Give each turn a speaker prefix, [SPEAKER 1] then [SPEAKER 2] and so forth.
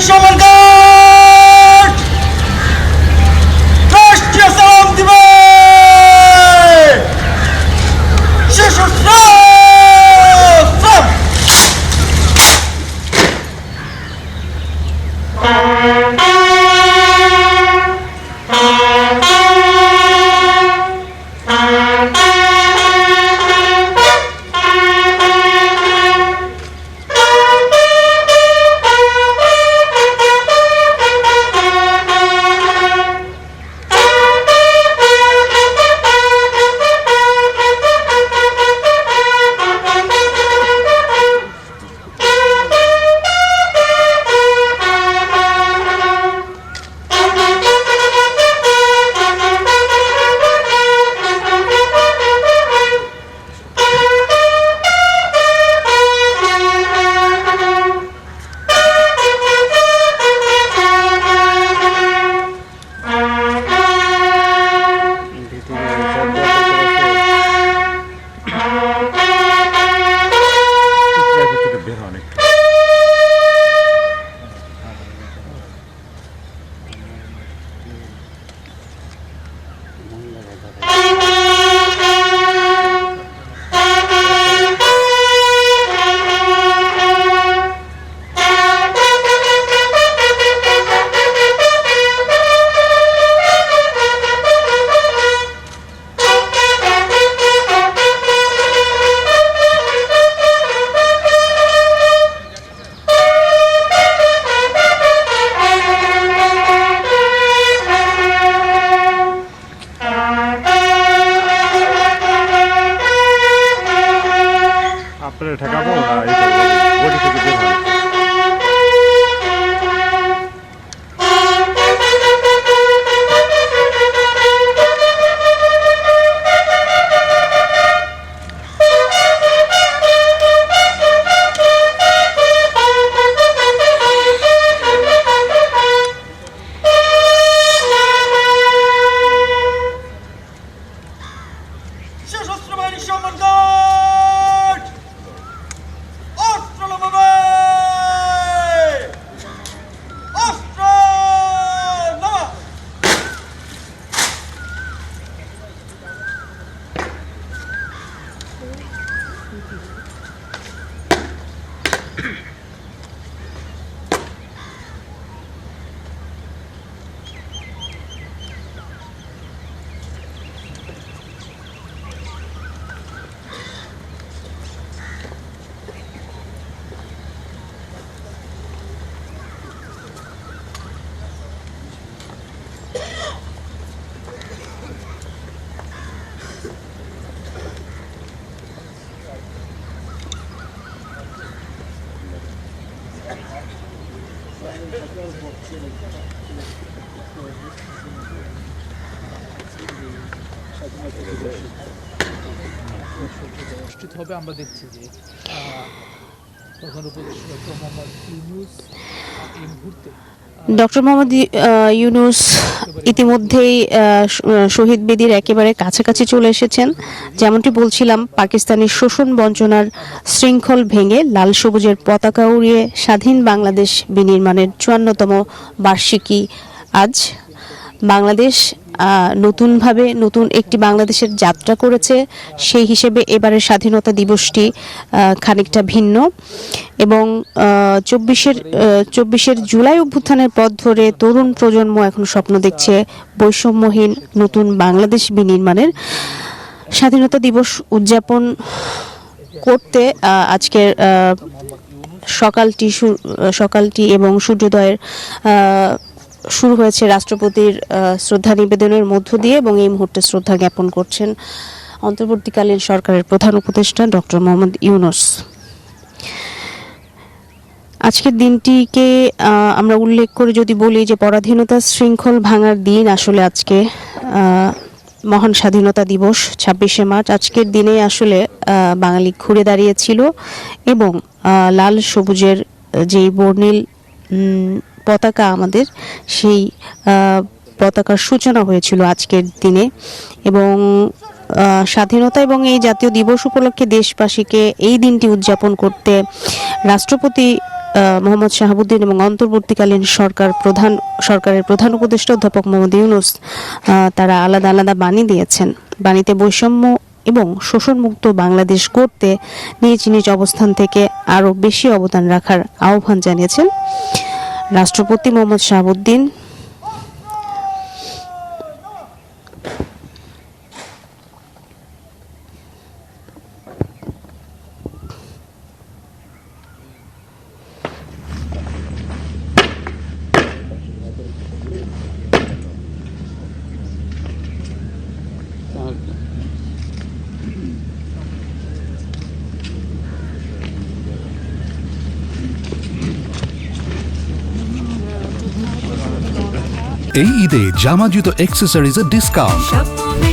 [SPEAKER 1] সরকার রাষ্ট্রীয় সালাম দিবে সশস্ত্র সালাম।
[SPEAKER 2] আপনারা ঠেকাবো না এই বডি থেকে বের হবে।
[SPEAKER 1] সশস্ত্র বাহিনী সরকার অস্ত্র নামাবে অস্ত্র নামা।
[SPEAKER 3] অনুষ্ঠিত হবে। আমরা দেখছি যে প্রধান উপদেষ্টা ডক্টর মোহাম্মদ ইউনূস এই মুহূর্তে
[SPEAKER 4] ডক্টর মোহাম্মদ ইউনূস ইতিমধ্যেই শহীদ বেদির একেবারে কাছাকাছি চলে এসেছেন। যেমনটি বলছিলাম, পাকিস্তানি শোষণ বঞ্চনার শৃঙ্খল ভেঙে লাল সবুজের পতাকা উড়িয়ে স্বাধীন বাংলাদেশ বিনির্মাণের ৫৪তম বার্ষিকী আজ। বাংলাদেশ নতুনভাবে নতুন একটি বাংলাদেশের যাত্রা করেছে। সেই হিসেবে এবারের স্বাধীনতা দিবসটি খানিকটা ভিন্ন এবং ২৪শে জুলাই অভ্যুত্থানের পথ ধরে তরুণ প্রজন্ম এখন স্বপ্ন দেখছে বৈষম্যহীন নতুন বাংলাদেশ বিনির্মাণের। স্বাধীনতা দিবস উদযাপন করতে আজকের সকালটি এবং সূর্যোদয়ের শুরু হয়েছে রাষ্ট্রপতির শ্রদ্ধা নিবেদনের মধ্য দিয়ে এবং এই মুহূর্তে শ্রদ্ধা জ্ঞাপন করছেন অন্তর্বর্তীকালীন সরকারের প্রধান উপদেষ্টা ডক্টর মোহাম্মদ ইউনূস। আজকের দিনটিকে আমরা উল্লেখ করে যদি বলি যে পরাধীনতার শৃঙ্খল ভাঙার দিন আসলে আজকে মহান স্বাধীনতা দিবস ২৬শে মার্চ। আজকের দিনে আসলে বাঙালি ঘুরে দাঁড়িয়েছিল এবং লাল সবুজের যেই বর্ণিল পতাকা আমাদের, সেই পতাকার সূচনা হয়েছিল আজকের দিনে এবং স্বাধীনতা এবং এই জাতীয় দিবস উপলক্ষে দেশবাসীকে এই দিনটি উদযাপন করতে রাষ্ট্রপতি মোহাম্মদ শাহাবুদ্দিন এবং অন্তর্বর্তীকালীন সরকারের প্রধান উপদেষ্টা অধ্যাপক মোহাম্মদ ইউনূস তারা আলাদা আলাদা বাণী দিয়েছেন। বাণীতে বৈষম্য এবং শোষণমুক্ত বাংলাদেশ গড়তে নিজ নিজ অবস্থান থেকে আরও বেশি অবদান রাখার আহ্বান জানিয়েছেন রাষ্ট্রপতি মোহাম্মদ শাহাবুদ্দিন।
[SPEAKER 5] এই ঈদে জামা জুতো অ্যাক্সেসরিজের ডিসকাউন্ট।
[SPEAKER 6] স্বপ্ন